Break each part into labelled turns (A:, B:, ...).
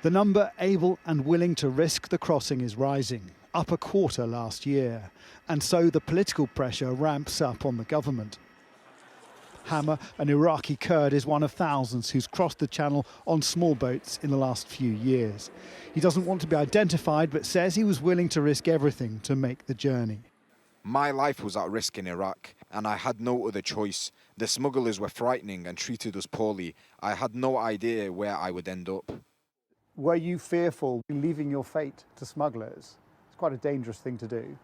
A: The number able and willing to risk the crossing is rising, up a quarter last year. And so the political pressure ramps up on the government. Hammer, an Iraqi Kurd, is one of thousands who's crossed the channel on small boats in the last few years. He doesn't want to be identified, but says he was willing to risk everything to make the journey.
B: My life was at risk in Iraq, and I had no other choice. The smugglers were frightening and treated us poorly. I had no idea where I would end up.
A: Were you fearful leaving your fate to smugglers? It's quite a dangerous thing to do.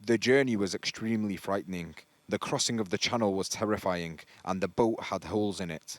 B: The journey was extremely frightening. The crossing of the channel was terrifying, and the boat had holes in it.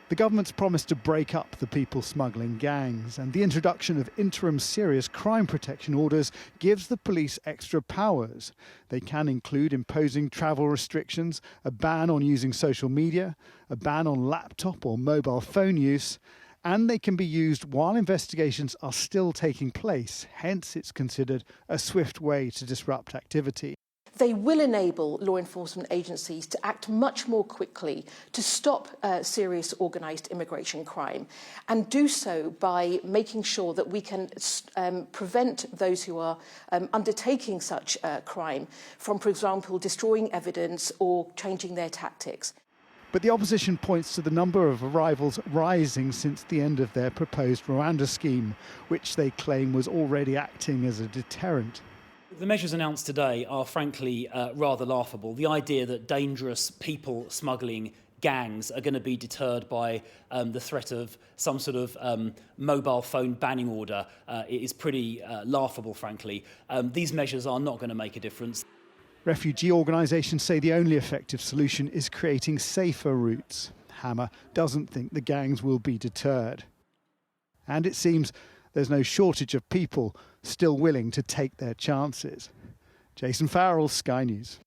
A: The government's promised to break up the people smuggling gangs, and the introduction of interim serious crime protection orders gives the police extra powers. They can include imposing travel restrictions, a ban on using social media, a ban on laptop or mobile phone use, and they can be used while investigations are still taking place. Hence, it's considered a swift way to disrupt activity.
C: They will enable law enforcement agencies to act much more quickly to stop serious organised immigration crime, and do so by making sure that we can prevent those who are undertaking such crime from, for example, destroying evidence or changing their tactics.
A: But the opposition points to the number of arrivals rising since the end of their proposed Rwanda scheme, which they claim was already acting as a deterrent.
D: The measures announced today are frankly rather laughable. The idea that dangerous people smuggling gangs are going to be deterred by the threat of some sort of mobile phone banning order is pretty laughable, frankly. These measures are not going to make a difference.
A: Refugee organisations say the only effective solution is creating safer routes. Hammer doesn't think the gangs will be deterred. And it seems there's no shortage of people still willing to take their chances. Jason Farrell, Sky News.